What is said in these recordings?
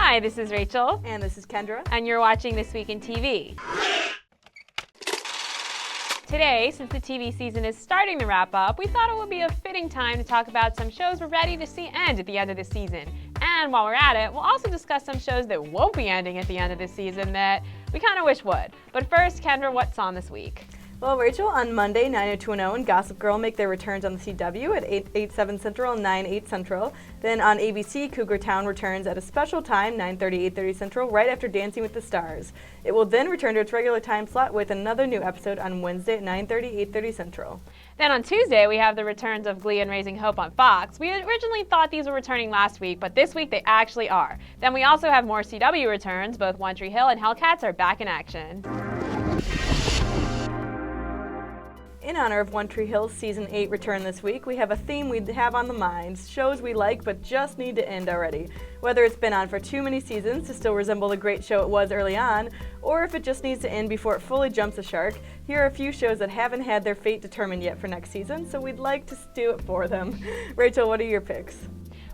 Hi, this is Rachel. And this is Kendra. And you're watching This Week in TV. Today, since the TV season is starting to wrap up, we thought it would be a fitting time to talk about some shows we're ready to see end at the end of the season. And while we're at it, we'll also discuss some shows that won't be ending at the end of the season that we kind of wish would. But first, Kendra, what's on this week? Well, Rachel, on Monday, 90210 and Gossip Girl make their returns on the CW at 8/7 Central and 9/8 Central. Then on ABC, Cougar Town returns at a special time, 9:30, 8:30 Central, right after Dancing with the Stars. It will then return to its regular time slot with another new episode on Wednesday at 9:30, 8:30 Central. Then on Tuesday, we have the returns of Glee and Raising Hope on Fox. We originally thought these were returning last week, but this week they actually are. Then we also have more CW returns. Both One Tree Hill and Hellcats are back in action. In honor of One Tree Hill's Season 8 return this week, we have a theme we have on the mind, shows we like but just need to end already. Whether it's been on for too many seasons to still resemble the great show it was early on, or if it just needs to end before it fully jumps the shark, here are a few shows that haven't had their fate determined yet for next season, so we'd like to do it for them. Rachel, what are your picks?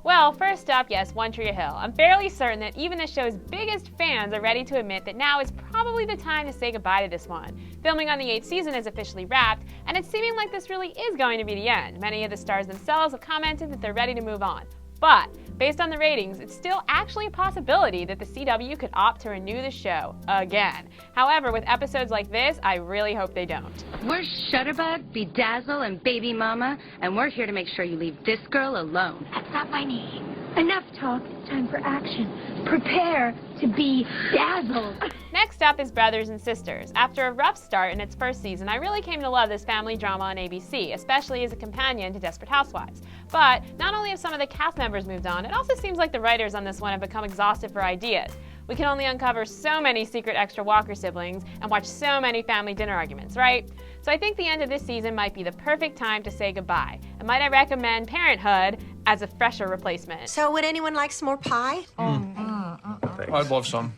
Well, first up, yes, One Tree Hill. I'm fairly certain that even the show's biggest fans are ready to admit that now is probably the time to say goodbye to this one. Filming on the 8th season is officially wrapped, and it's seeming like this really is going to be the end. Many of the stars themselves have commented that they're ready to move on. But, based on the ratings, it's still actually a possibility that the CW could opt to renew the show again. However, with episodes like this, I really hope they don't. We're Shutterbug, Bedazzle, and Baby Mama, and we're here to make sure you leave this girl alone. That's not my name. Enough talk. It's time for action. Prepare to be dazzled. Next up is Brothers and Sisters. After a rough start in its first season, I really came to love this family drama on ABC, especially as a companion to Desperate Housewives. But not only have some of the cast members moved on, it also seems like the writers on this one have become exhausted for ideas. We can only uncover so many secret extra Walker siblings and watch so many family dinner arguments, right? So I think the end of this season might be the perfect time to say goodbye. And might I recommend Parenthood as a fresher replacement. So would anyone like some more pie? I'd love some.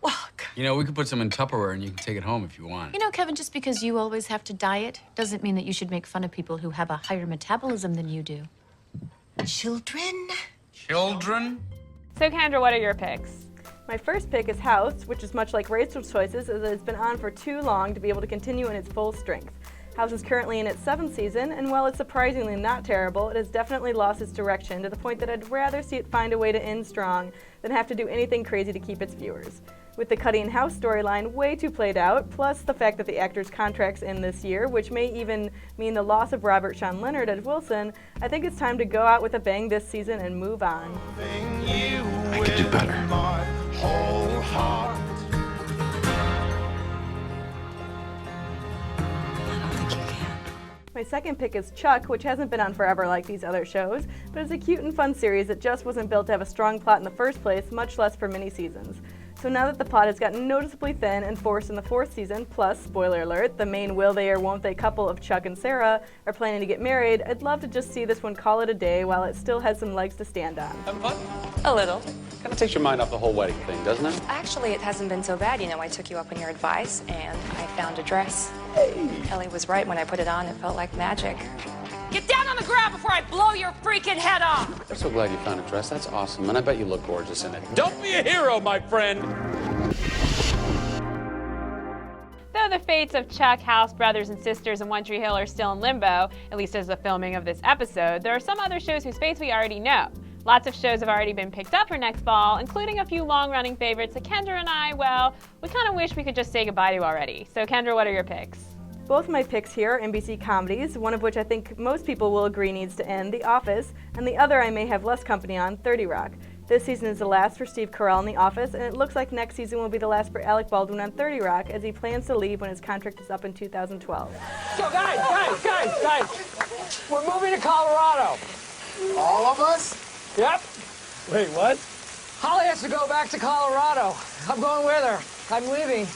Look. You know, we could put some in Tupperware and you can take it home if you want. You know, Kevin, just because you always have to diet doesn't mean that you should make fun of people who have a higher metabolism than you do. Children? Children? So Kendra, what are your picks? My first pick is House, which is much like Rachel's choices, as it's been on for too long to be able to continue in its full strength. House is currently in its 7th season, and while it's surprisingly not terrible, it has definitely lost its direction to the point that I'd rather see it find a way to end strong than have to do anything crazy to keep its viewers. With the Cuddy and House storyline way too played out, plus the fact that the actors' contracts end this year, which may even mean the loss of Robert Sean Leonard as Wilson, I think it's time to go out with a bang this season and move on. I could do better. My second pick is Chuck, which hasn't been on forever like these other shows, but it's a cute and fun series that just wasn't built to have a strong plot in the first place, much less for mini-seasons. So now that the plot has gotten noticeably thin and forced in the 4th season, plus, spoiler alert, the main will they or won't they couple of Chuck and Sarah are planning to get married, I'd love to just see this one call it a day while it still has some legs to stand on. Having fun? A little. Kind of takes your mind off the whole wedding thing, doesn't it? Actually, it hasn't been so bad. You know, I took you up on your advice, and I found a dress. Ellie was right. When I put it on, it felt like magic. Get down on the ground before I blow your freaking head off! I'm so glad you found a dress. That's awesome, and I bet you look gorgeous in it. Don't be a hero, my friend! Though the fates of Chuck, House, Brothers and Sisters, and One Tree Hill are still in limbo, at least as the filming of this episode, there are some other shows whose fates we already know. Lots of shows have already been picked up for next fall, including a few long-running favorites that Kendra and I, well, we kind of wish we could just say goodbye to already. So Kendra, what are your picks? Both my picks here are NBC comedies, one of which I think most people will agree needs to end, The Office, and the other I may have less company on, 30 Rock. This season is the last for Steve Carell in The Office, and it looks like next season will be the last for Alec Baldwin on 30 Rock, as he plans to leave when his contract is up in 2012. So guys, we're moving to Colorado. All of us? Yep. Wait, what? Holly has to go back to Colorado. I'm going with her. I'm leaving.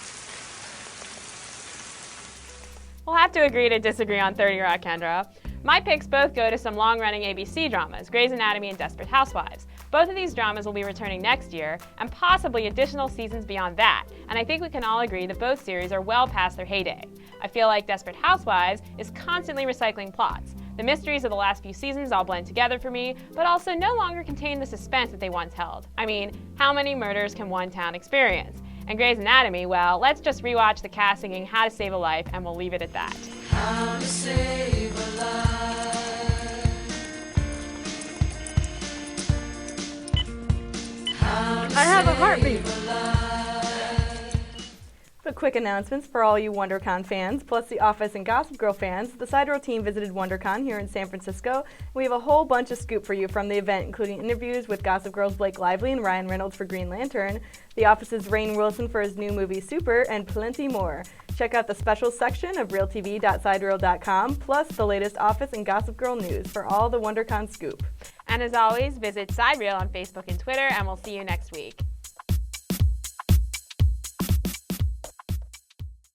We'll have to agree to disagree on 30 Rock, Kendra. My picks both go to some long-running ABC dramas, Grey's Anatomy and Desperate Housewives. Both of these dramas will be returning next year, and possibly additional seasons beyond that, and I think we can all agree that both series are well past their heyday. I feel like Desperate Housewives is constantly recycling plots. The mysteries of the last few seasons all blend together for me, but also no longer contain the suspense that they once held. I mean, how many murders can one town experience? And Grey's Anatomy, well, let's just rewatch the cast singing How to Save a Life, and we'll leave it at that. How to save a life. I have a heartbeat. But quick announcements for all you WonderCon fans, plus The Office and Gossip Girl fans. The Side Row team visited WonderCon here in San Francisco. We have a whole bunch of scoop for you from the event, including interviews with Gossip Girl's Blake Lively and Ryan Reynolds for Green Lantern, The Office's Rainn Wilson for his new movie Super, and plenty more. Check out the special section of realtv.sidereal.com, plus the latest Office and Gossip Girl news for all the WonderCon scoop. And as always, visit Side Reel on Facebook and Twitter, and we'll see you next week.